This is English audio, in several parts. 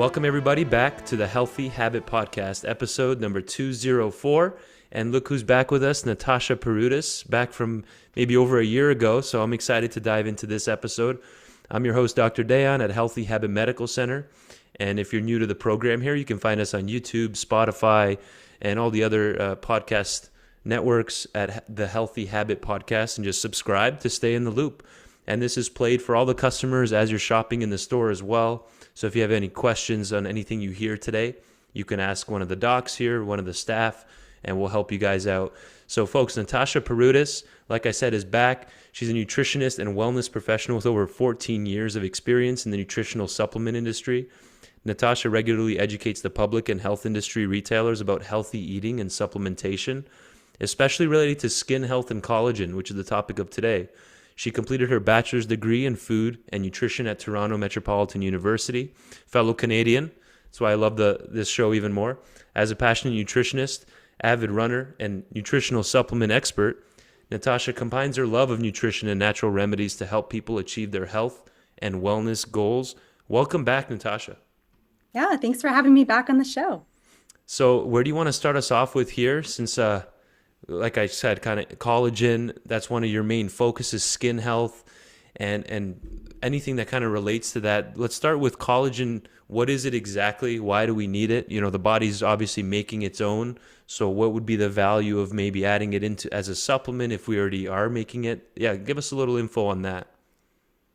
Welcome everybody back to the Healthy Habit Podcast, episode number 204. And look who's back with us, Natasha Paroutis, back from maybe over a year ago. So I'm excited to dive into this episode. I'm your host, Dr. Dayan at Healthy Habit Medical Center. And if you're new to the program here, you can find us on YouTube, Spotify, and all the other podcast networks at the Healthy Habit Podcast, and just subscribe to stay in the loop. And this is played for all the customers as you're shopping in the store as well. So if you have any questions on anything you hear today, you can ask one of the docs here, one of the staff, and we'll help you guys out. So folks, Natasha Paroutis, like I said, is back. She's a nutritionist and wellness professional with over 14 years of experience in the nutritional supplement industry. Natasha regularly educates the public and health industry retailers about healthy eating and supplementation, especially related to skin health and collagen, which is the topic of today. She completed her bachelor's degree in food and nutrition at Toronto Metropolitan University, fellow Canadian. That's why I love this show even more. As a passionate nutritionist, avid runner, and nutritional supplement expert, Natasha combines her love of nutrition and natural remedies to help people achieve their health and wellness goals. Welcome back, Natasha. Yeah, thanks for having me back on the show. So where do you want to start us off with here? Since, like I said, kind of collagen, that's one of your main focuses, skin health, and anything that kind of relates to that. Let's start with collagen. What is it exactly? Why do we need it? You know, the body's obviously making its own. So what would be the value of maybe adding it into as a supplement if we already are making it? Yeah, give us a little info on that.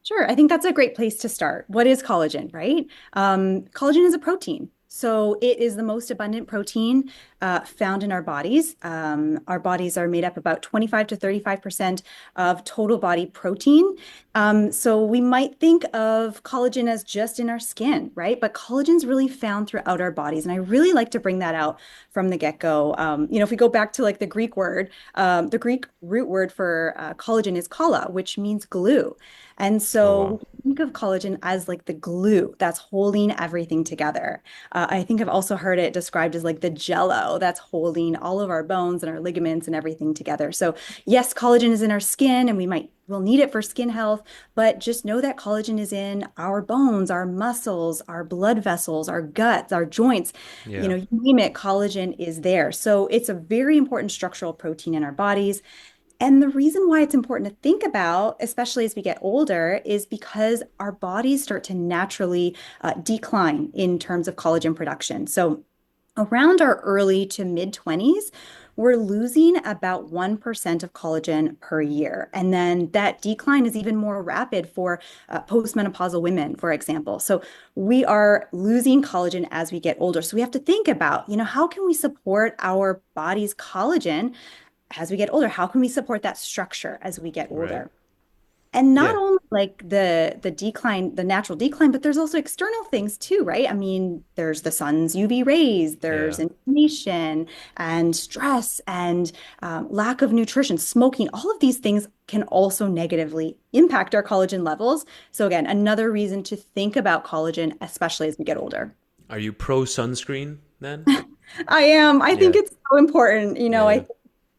Sure, I think that's a great place to start. What is collagen, right? Collagen is a protein. So it is the most abundant protein found in our bodies. Our bodies are made up about 25 to 35% of total body protein. So we might think of collagen as just in our skin, right? But collagen is really found throughout our bodies. And I really like to bring that out from the get-go. If we go back to like the Greek word, the Greek root word for collagen is kala, which means glue. And Oh, so wow. think of collagen as like the glue that's holding everything together. I think I've also heard it described as like the jello that's holding all of our bones and our ligaments and everything together. So yes, collagen is in our skin and we'll need it for skin health, but just know that collagen is in our bones, our muscles, our blood vessels, our guts, our joints. Yeah. You name it, collagen is there. So it's a very important structural protein in our bodies. And the reason why it's important to think about, especially as we get older, is because our bodies start to naturally decline in terms of collagen production. So around our early to mid 20s, we're losing about 1% of collagen per year. And then that decline is even more rapid for postmenopausal women, for example. So we are losing collagen as we get older. So we have to think about, how can we support our body's collagen as we get older? How can we support that structure as we get Right. older? And not Yeah. only like the decline, the natural decline, but there's also external things too, right? I mean, there's the sun's UV rays, there's Yeah. inflammation and stress and lack of nutrition, smoking. All of these things can also negatively impact our collagen levels. So again, another reason to think about collagen, especially as we get older. Are you pro sunscreen then? I am. I think Yeah. it's so important. I Yeah. think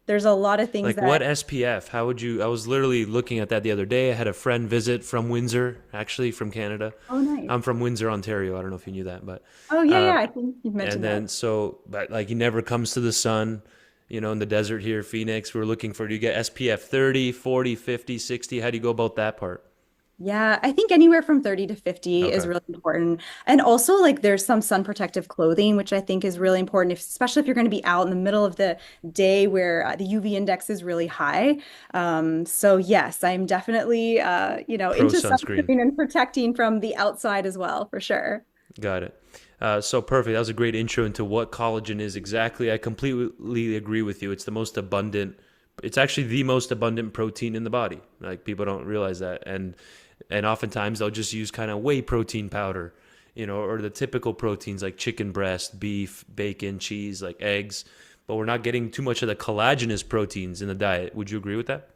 there's a lot of things Like what that. SPF? How would you? I was literally looking at that the other day. I had a friend visit from Windsor, actually from Canada. Oh, nice. I'm from Windsor, Ontario. I don't know if you knew that, but Oh, yeah, uh, yeah. I think you've and mentioned that. then so, but like he never comes to the sun. In the desert here, Phoenix, we're looking for. Do you get SPF 30, 40, 50, 60? How do you go about that part? Yeah, I think anywhere from 30 to 50 is Okay. really important. And also, like, there's some sun protective clothing, which I think is really important, especially if you're going to be out in the middle of the day where the UV index is really high. So, yes, I'm definitely, Pro into sunscreen. sunscreen and protecting from the outside as well, for sure. Got it. So perfect. That was a great intro into what collagen is exactly. I completely agree with you. It's the most abundant. It's actually the most abundant protein in the body. Like people don't realize that, and oftentimes they'll just use kind of whey protein powder, or the typical proteins like chicken breast, beef, bacon, cheese, like eggs. But we're not getting too much of the collagenous proteins in the diet. Would you agree with that?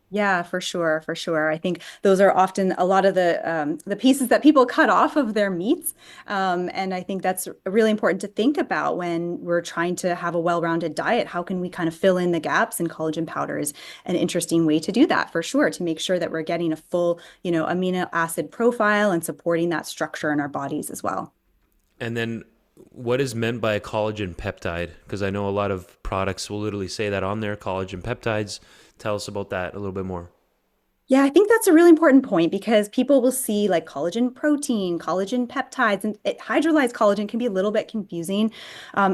Yeah, for sure, for sure. I think those are often a lot of the pieces that people cut off of their meats, and I think that's really important to think about when we're trying to have a well-rounded diet. How can we kind of fill in the gaps? And collagen powder is an interesting way to do that, for sure, to make sure that we're getting a full, amino acid profile and supporting that structure in our bodies as well. And then what is meant by a collagen peptide? Because I know a lot of products will literally say that on there, collagen peptides. Tell us about that a little bit more. Yeah, I think that's a really important point because people will see like collagen protein, collagen peptides, and hydrolyzed collagen can be a little bit confusing.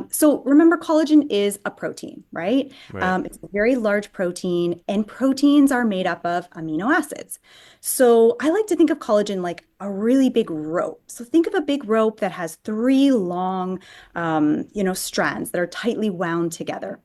So remember, collagen is a protein, right? Right. It's a very large protein, and proteins are made up of amino acids. So I like to think of collagen like a really big rope. So think of a big rope that has three long, strands that are tightly wound together.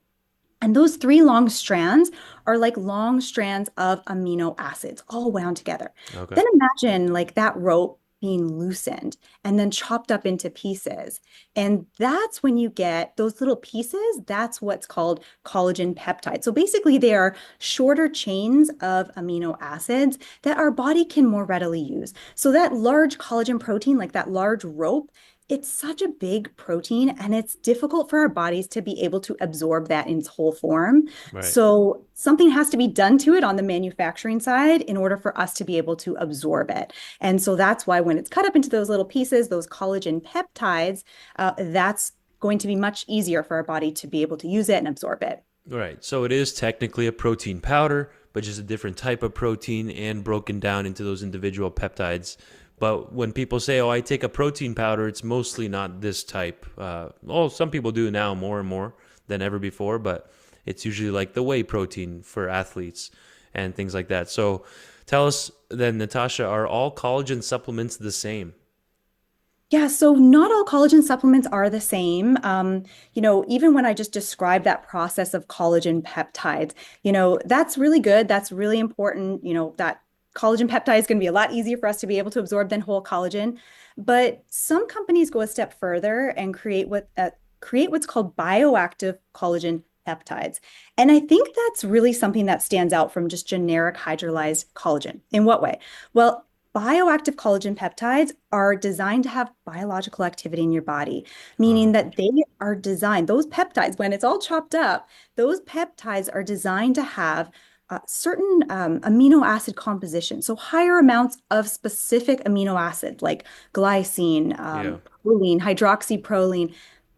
And those three long strands are like long strands of amino acids all wound together. Okay. Then imagine like that rope being loosened and then chopped up into pieces. And that's when you get those little pieces. That's what's called collagen peptides. So basically, they are shorter chains of amino acids that our body can more readily use. So that large collagen protein, like that large rope, it's such a big protein and it's difficult for our bodies to be able to absorb that in its whole form. Right. So something has to be done to it on the manufacturing side in order for us to be able to absorb it. And so that's why when it's cut up into those little pieces, those collagen peptides, that's going to be much easier for our body to be able to use it and absorb it. Right. So it is technically a protein powder, but just a different type of protein and broken down into those individual peptides. But when people say, "Oh, I take a protein powder," it's mostly not this type. Some people do now more and more than ever before, but it's usually like the whey protein for athletes and things like that. So tell us then, Natasha, are all collagen supplements the same? Yeah, so not all collagen supplements are the same. Even when I just described that process of collagen peptides, that's really good. That's really important. That collagen peptide is going to be a lot easier for us to be able to absorb than whole collagen. But some companies go a step further and create what's called bioactive collagen peptides. And I think that's really something that stands out from just generic hydrolyzed collagen. In what way? Well, bioactive collagen peptides are designed to have biological activity in your body, meaning that they are designed, those peptides, when it's all chopped up, those peptides are designed to have certain amino acid composition. So higher amounts of specific amino acid like glycine, Yeah. proline, hydroxyproline.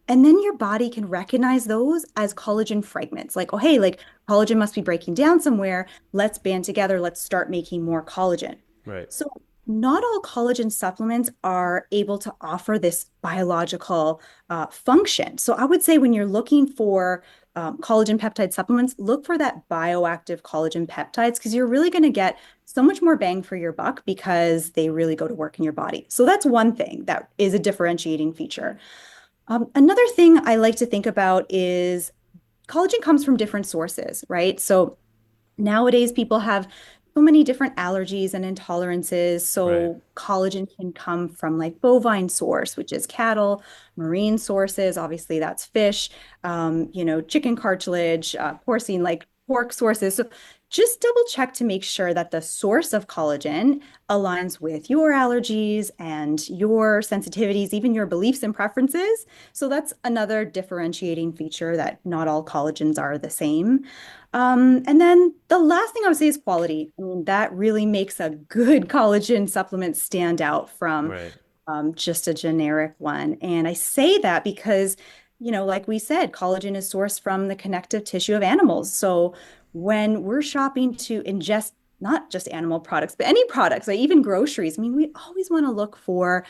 And then your body can recognize those as collagen fragments. Like, oh, hey, like collagen must be breaking down somewhere. Let's band together. Let's start making more collagen. Right. So, not all collagen supplements are able to offer this biological function. So, I would say when you're looking for collagen peptide supplements, look for that bioactive collagen peptides because you're really going to get so much more bang for your buck because they really go to work in your body. So, that's one thing that is a differentiating feature. Another thing I like to think about is collagen comes from different sources, right? So, nowadays people have so many different allergies and intolerances. Right. So collagen can come from like bovine source, which is cattle, marine sources, obviously that's fish, chicken cartilage, porcine, like pork sources. So just double check to make sure that the source of collagen aligns with your allergies and your sensitivities, even your beliefs and preferences. So that's another differentiating feature that not all collagens are the same. And then the last thing I would say is quality. I mean, that really makes a good collagen supplement stand out from Right. just a generic one. And I say that because, like we said, collagen is sourced from the connective tissue of animals. So when we're shopping to ingest not just animal products, but any products, like even groceries, I mean, we always want to look for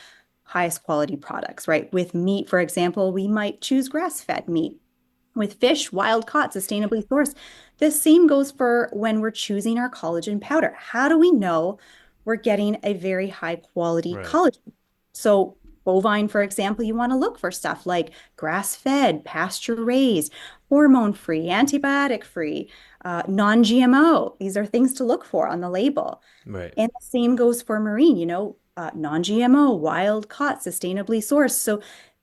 highest quality products, right? With meat, for example, we might choose grass-fed meat. With fish, wild caught, sustainably sourced. The same goes for when we're choosing our collagen powder. How do we know we're getting a very high quality Right. collagen? So, bovine, for example, you want to look for stuff like grass fed, pasture raised, hormone free, antibiotic free, non GMO. These are things to look for on the label. Right. And the same goes for marine, non GMO, wild caught, sustainably sourced. So,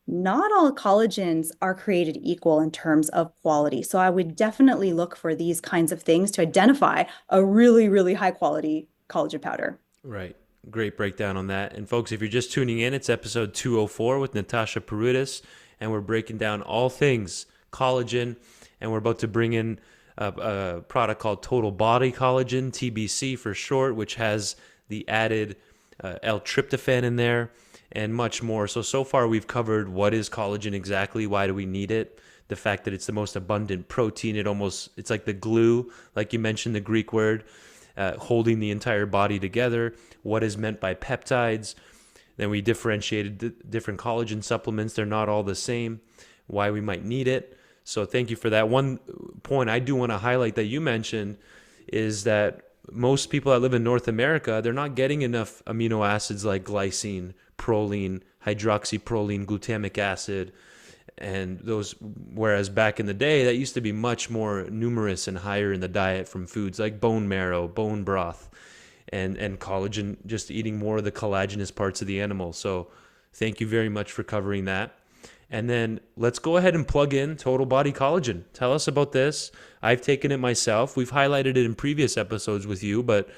not all collagens are created equal in terms of quality. So I would definitely look for these kinds of things to identify a really, really high quality collagen powder. Right. Great breakdown on that. And folks, if you're just tuning in, it's episode 204 with Natasha Paroutis, and we're breaking down all things collagen, and we're about to bring in a product called Total Body Collagen, TBC for short, which has the added L-tryptophan in there. and much more. So far we've covered what is collagen exactly, why do we need it, the fact that it's the most abundant protein. It's like the glue, like you mentioned, the Greek word, holding the entire body together, what is meant by peptides. Then we differentiated different collagen supplements. They're not all the same, why we might need it. So thank you for that. One point I do want to highlight that you mentioned is that most people that live in North America, they're not getting enough amino acids like glycine, proline, hydroxyproline, glutamic acid, and those. Whereas back in the day, that used to be much more numerous and higher in the diet from foods like bone marrow, bone broth, and collagen, just eating more of the collagenous parts of the animal. So thank you very much for covering that. And then let's go ahead and plug in Total Body Collagen. Tell us about this. I've taken it myself. We've highlighted it in previous episodes with you, but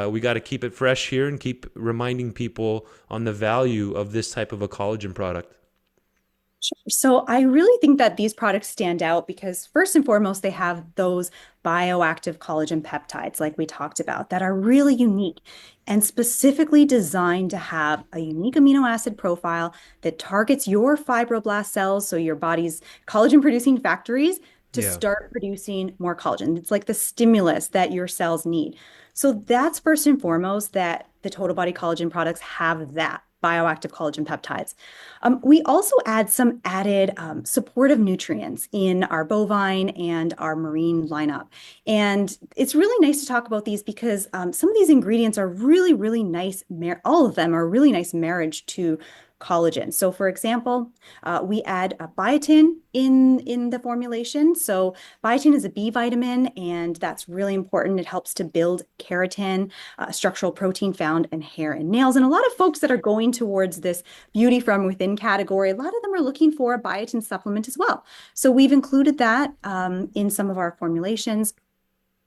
we got to keep it fresh here and keep reminding people on the value of this type of a collagen product. So I really think that these products stand out because first and foremost, they have those bioactive collagen peptides, like we talked about, that are really unique and specifically designed to have a unique amino acid profile that targets your fibroblast cells, so your body's collagen producing factories, to Yeah, start producing more collagen. It's like the stimulus that your cells need. So that's first and foremost that the total body collagen products have that bioactive collagen peptides. We also add some added supportive nutrients in our bovine and our marine lineup. And it's really nice to talk about these because some of these ingredients are really, really nice. All of them are a really nice marriage to collagen. So for example, we add a biotin in the formulation. So biotin is a B vitamin, and that's really important. It helps to build keratin, structural protein found in hair and nails. And a lot of folks that are going towards this beauty from within category, a lot of them are looking for a biotin supplement as well. So we've included that in some of our formulations.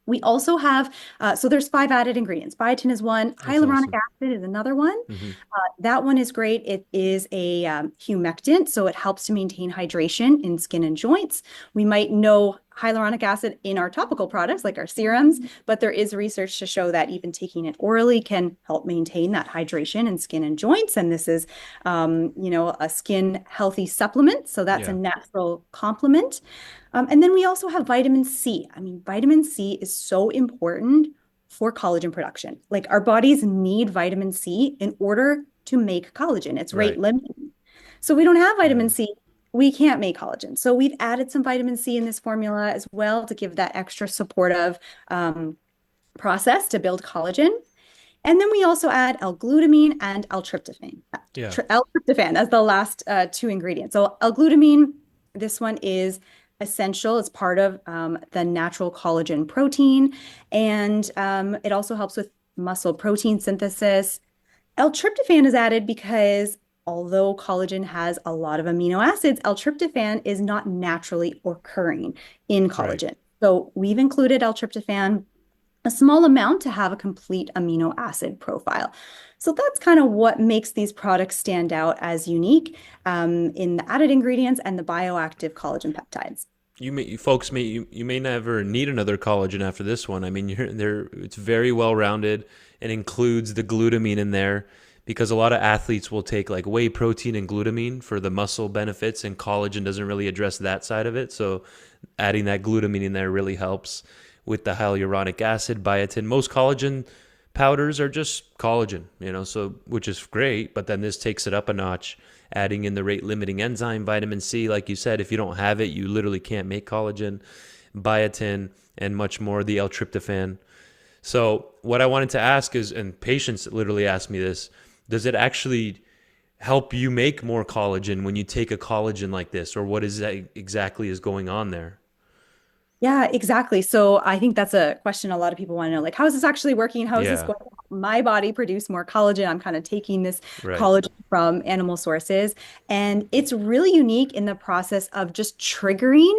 We also have, so there's 5 added ingredients. Biotin is one, that's hyaluronic awesome. acid is another one. Hmm. That one is great. It is a humectant, so it helps to maintain hydration in skin and joints. We might know hyaluronic acid in our topical products like our serums, but there is research to show that even taking it orally can help maintain that hydration in skin and joints. And this is, a skin healthy supplement. So that's a Yeah, natural complement. And then we also have vitamin C. I mean, vitamin C is so important for collagen production. Like our bodies need vitamin C in order to make collagen. It's rate right. limiting. So we don't have Yeah. vitamin C, we can't make collagen. So we've added some vitamin C in this formula as well to give that extra supportive process to build collagen. And then we also add L-glutamine and L-tryptophan. Yeah. L-tryptophan as the last 2 ingredients. So L-glutamine, this one is essential. It's part of the natural collagen protein, and it also helps with muscle protein synthesis. L-tryptophan is added because although collagen has a lot of amino acids, L-tryptophan is not naturally occurring in Right. collagen. So we've included L-tryptophan a small amount to have a complete amino acid profile. So that's kind of what makes these products stand out as unique in the added ingredients and the bioactive collagen peptides. You folks you may never need another collagen after this one. I mean, you're there. It's very well rounded and includes the glutamine in there because a lot of athletes will take like whey protein and glutamine for the muscle benefits, and collagen doesn't really address that side of it. So adding that glutamine in there really helps with the hyaluronic acid, biotin. Most collagen powders are just collagen, so which is great, but then this takes it up a notch, adding in the rate limiting enzyme, vitamin C, like you said. If you don't have it, you literally can't make collagen, biotin, and much more, the L-tryptophan. So what I wanted to ask is, and patients literally ask me this, does it actually help you make more collagen when you take a collagen like this, or what is that exactly is going on there? Yeah, exactly. So I think that's a question a lot of people want to know, like, how is this actually working? How is this Yeah, going to help my body produce more collagen? I'm kind of taking this right. collagen from animal sources. And it's really unique in the process of just triggering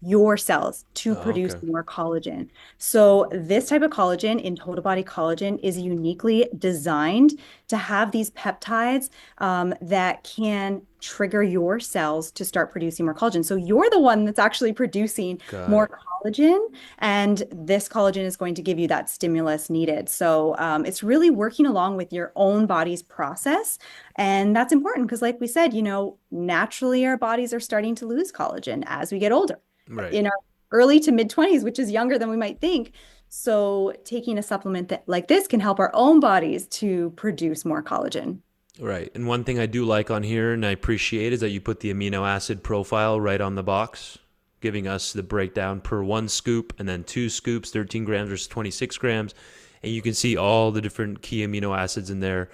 your cells to Oh, produce okay. more collagen. So this type of collagen in total body collagen is uniquely designed to have these peptides that can trigger your cells to start producing more collagen. So you're the one that's actually producing Got more it. collagen, and this collagen is going to give you that stimulus needed. So it's really working along with your own body's process. And that's important because, like we said, naturally our bodies are starting to lose collagen as we get older Right. in our early to mid 20s, which is younger than we might think. So taking a supplement like this can help our own bodies to produce more collagen. Right. And one thing I do like on here and I appreciate is that you put the amino acid profile right on the box, giving us the breakdown per one scoop and then two scoops, 13 grams versus 26 grams. And you can see all the different key amino acids in there.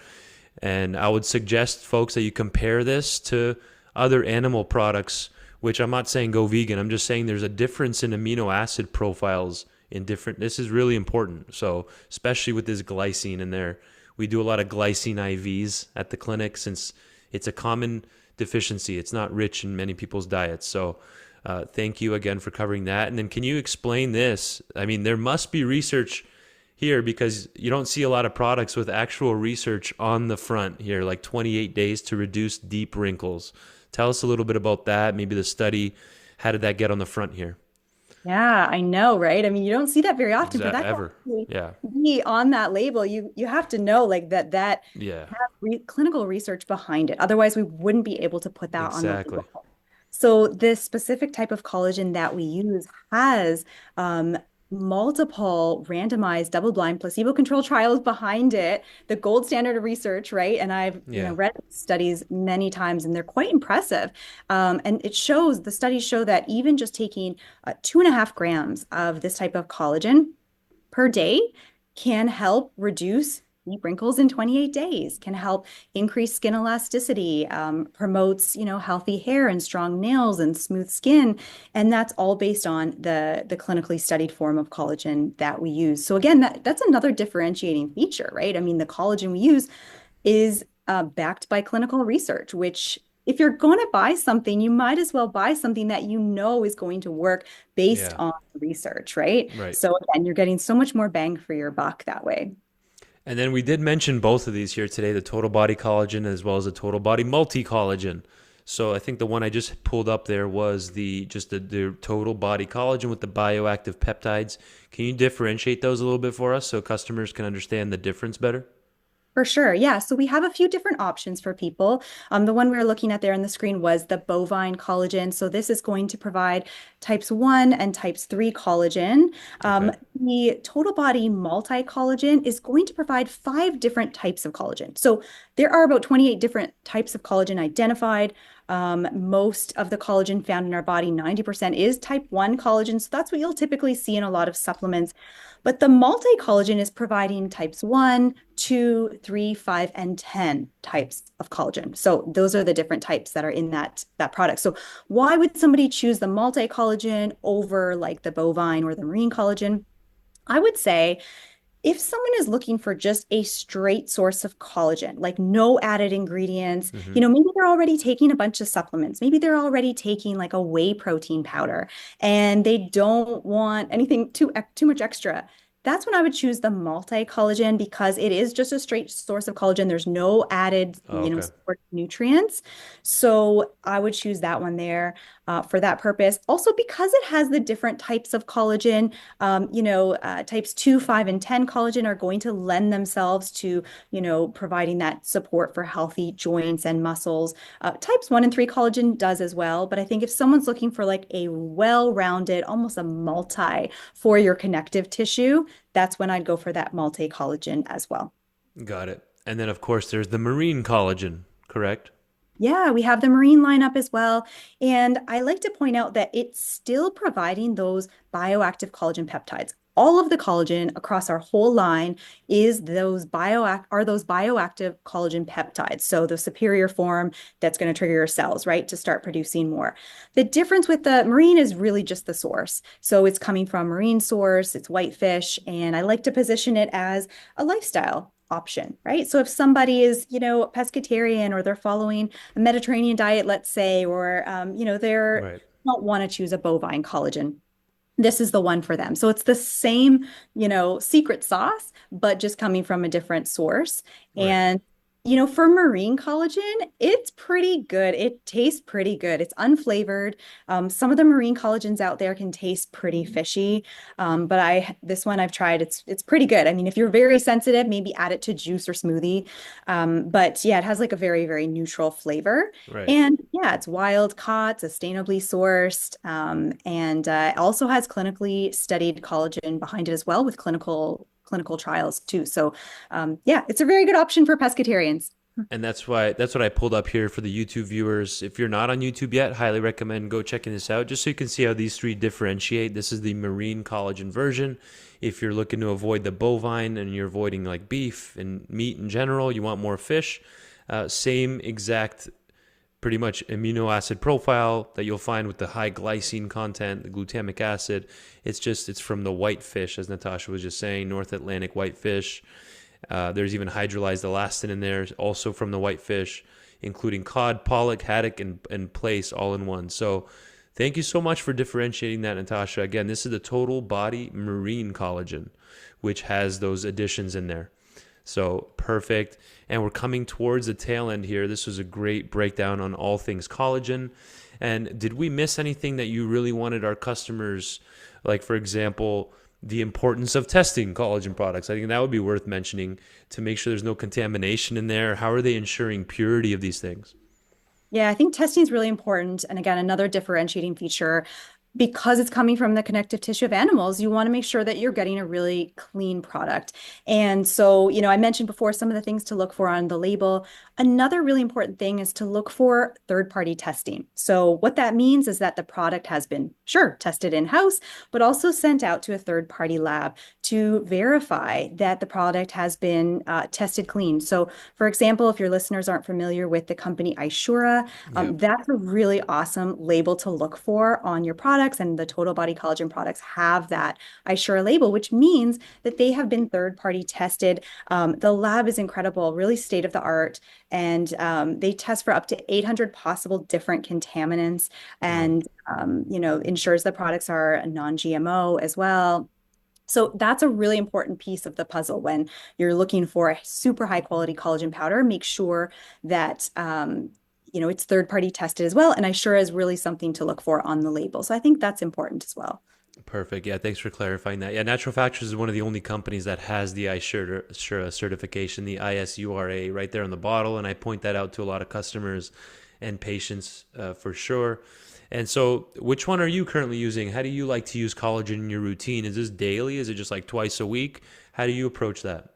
And I would suggest, folks, that you compare this to other animal products, which I'm not saying go vegan. I'm just saying there's a difference in amino acid profiles in different. This is really important. So, especially with this glycine in there, we do a lot of glycine IVs at the clinic since it's a common deficiency. It's not rich in many people's diets. So, thank you again for covering that. And then, can you explain this? I mean, there must be research here because you don't see a lot of products with actual research on the front here, like 28 days to reduce deep wrinkles. Tell us a little bit about that, maybe the study. How did that get on the front here? Yeah, I know, right? I mean, you don't see that very often for that to Ever. actually Yeah. be on that label. You have to know like that Yeah. have clinical research behind it. Otherwise, we wouldn't be able to put that on the Exactly. label. So this specific type of collagen that we use has multiple randomized double-blind placebo-controlled trials behind it, the gold standard of research, right? And I've, Yeah. read studies many times and they're quite impressive. And the studies show that even just taking 2.5 grams of this type of collagen per day can help reduce deep wrinkles in 28 days, can help increase skin elasticity, promotes, healthy hair and strong nails and smooth skin. And that's all based on the clinically studied form of collagen that we use. So again, that's another differentiating feature, right? I mean, the collagen we use is backed by clinical research, which if you're going to buy something, you might as well buy something that you know is going to work based Yeah. on research, right? Right. So again, you're getting so much more bang for your buck that way. And then we did mention both of these here today, the total body collagen as well as the total body multi collagen. So I think the one I just pulled up there was the total body collagen with the bioactive peptides. Can you differentiate those a little bit for us so customers can understand the difference better? For sure. Yeah. So we have a few different options for people. The one we were looking at there on the screen was the bovine collagen. So this is going to provide types 1 and types 3 collagen. Okay. The total body multi collagen is going to provide 5 different types of collagen. So there are about 28 different types of collagen identified. Most of the collagen found in our body, 90% is type 1 collagen. So that's what you'll typically see in a lot of supplements. But the multi-collagen is providing types 1, 2, 3, 5, and 10 types of collagen. So those are the different types that are in that product. So why would somebody choose the multi-collagen over like the bovine or the marine collagen? I would say if someone is looking for just a straight source of collagen, like no added ingredients, Mm-hmm. maybe they're already taking a bunch of supplements. Maybe they're already taking like a whey protein powder and they don't want anything too much extra. That's when I would choose the multi-collagen because it is just a straight source of collagen. There's no added, Oh, okay. support nutrients. So I would choose that one there for that purpose. Also, because it has the different types of collagen, types 2, 5, and 10 collagen are going to lend themselves to, providing that support for healthy joints and muscles. Types 1 and 3 collagen does as well. But I think if someone's looking for like a well-rounded, almost a multi for your connective tissue, that's when I'd go for that multi-collagen as well. Got it. And then, of course, there's the marine collagen, correct? Yeah, we have the marine lineup as well. And I like to point out that it's still providing those bioactive collagen peptides. All of the collagen across our whole line is those bioactive collagen peptides. So the superior form that's going to trigger your cells, right, to start producing more. The difference with the marine is really just the source. So it's coming from marine source, it's whitefish, and I like to position it as a lifestyle option, right? So if somebody is, pescatarian or they're following a Mediterranean diet, let's say, or, they're Right. don't want to choose a bovine collagen, this is the one for them. So it's the same, secret sauce, but just coming from a different source. Right. And, for marine collagen, it's pretty good. It tastes pretty good. It's unflavored. Some of the marine collagens out there can taste pretty fishy. But this one I've tried, it's pretty good. I mean, if you're very sensitive, maybe add it to juice or smoothie. But yeah, it has like a very, very neutral flavor. Right. And yeah, it's wild caught, sustainably sourced, and also has clinically studied collagen behind it as well with clinical trials too. So yeah, it's a very good option for pescatarians. And that's what I pulled up here for the YouTube viewers. If you're not on YouTube yet, highly recommend go checking this out just so you can see how these three differentiate. This is the marine collagen version. If you're looking to avoid the bovine and you're avoiding like beef and meat in general, you want more fish, same exact pretty much amino acid profile that you'll find with the high glycine content, the glutamic acid. It's from the white fish, as Natasha was just saying, North Atlantic white fish. There's even hydrolyzed elastin in there, also from the whitefish, including cod, pollock, haddock, and plaice all in one. So thank you so much for differentiating that, Natasha. Again, this is the total body marine collagen, which has those additions in there. So perfect. And we're coming towards the tail end here. This was a great breakdown on all things collagen. And did we miss anything that you really wanted our customers, like for example, the importance of testing collagen products? I think that would be worth mentioning to make sure there's no contamination in there. How are they ensuring purity of these things? Yeah, I think testing is really important. And again, another differentiating feature, because it's coming from the connective tissue of animals, you want to make sure that you're getting a really clean product. And so, I mentioned before some of the things to look for on the label. Another really important thing is to look for third-party testing. So what that means is that the product has been, sure, tested in-house, but also sent out to a third-party lab to verify that the product has been tested clean. So for example, if your listeners aren't familiar with the company Ishura, Yep. that's a really awesome label to look for on your products, and the total body collagen products have that Ishura label, which means that they have been third-party tested. The lab is incredible, really state of the art, and they test for up to 800 possible different contaminants, Wow. and ensures the products are non-GMO as well. So that's a really important piece of the puzzle when you're looking for a super high quality collagen powder. Make sure that it's third party tested as well. And Ishura is really something to look for on the label. So I think that's important as well. Perfect. Yeah, thanks for clarifying that. Yeah, Natural Factors is one of the only companies that has the Ishura certification, the ISURA, right there on the bottle, and I point that out to a lot of customers and patients for sure. And so, which one are you currently using? How do you like to use collagen in your routine? Is this daily? Is it just like twice a week? How do you approach that?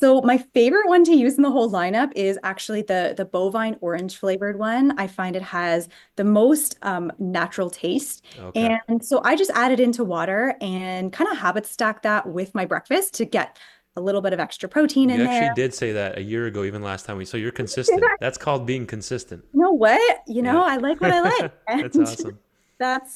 So my favorite one to use in the whole lineup is actually the bovine orange flavored one. I find it has the most natural taste. Okay. And so I just add it into water and kind of habit stack that with my breakfast to get a little bit of extra protein You in actually there. did say that a year ago, even last time so you're consistent. That's called being consistent. You know what? Yeah. I like what I like. That's And awesome.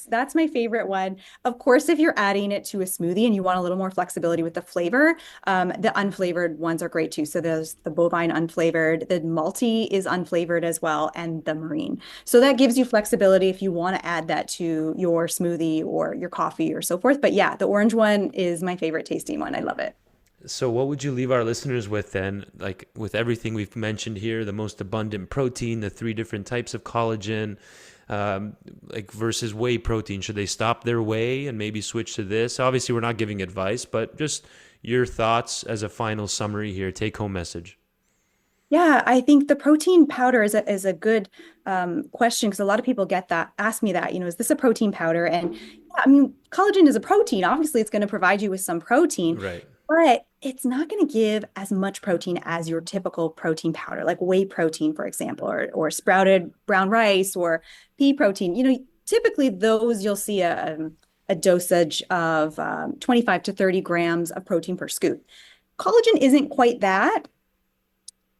that's my favorite one. Of course, if you're adding it to a smoothie and you want a little more flexibility with the flavor, the unflavored ones are great too. So there's the bovine unflavored, the multi is unflavored as well, and the marine. So that gives you flexibility if you want to add that to your smoothie or your coffee or so forth. But yeah, the orange one is my favorite tasting one. I love it. So, what would you leave our listeners with then? Like with everything we've mentioned here, the most abundant protein, the three different types of collagen, like versus whey protein. Should they stop their whey and maybe switch to this? Obviously, we're not giving advice, but just your thoughts as a final summary here, take home message. Yeah, I think the protein powder is a good question because a lot of people ask me that, is this a protein powder? And yeah, I mean, collagen is a protein. Obviously, it's going to provide you with some protein, Right. but it's not going to give as much protein as your typical protein powder, like whey protein, for example, or sprouted brown rice or pea protein. Typically those you'll see a dosage of 25 to 30 grams of protein per scoop. Collagen isn't quite that.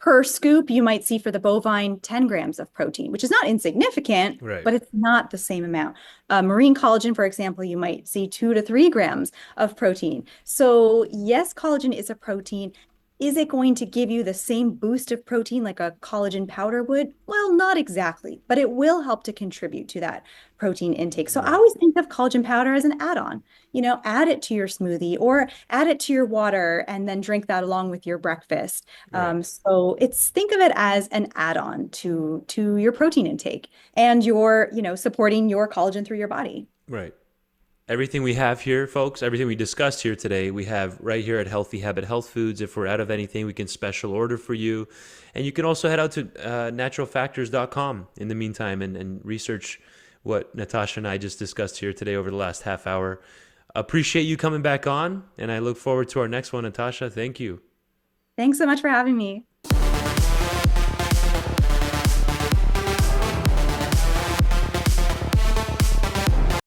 Per scoop, you might see for the bovine 10 grams of protein, which is not insignificant, Right. but it's not the same amount. Marine collagen, for example, you might see 2 to 3 grams of protein. So yes, collagen is a protein. Is it going to give you the same boost of protein like a collagen powder would? Well, not exactly, but it will help to contribute to that protein intake. So I Right. always think of collagen powder as an add-on. Add it to your smoothie or add it to your water and then drink that along with your breakfast. Right. So it's think of it as an add-on to your protein intake and your, supporting your collagen through your body. Right. Everything we have here, folks, everything we discussed here today, we have right here at Healthy Habit Health Foods. If we're out of anything, we can special order for you. And you can also head out to naturalfactors.com in the meantime and research what Natasha and I just discussed here today over the last half hour. Appreciate you coming back on, and I look forward to our next one, Natasha. Thank you. Thanks so much for having me.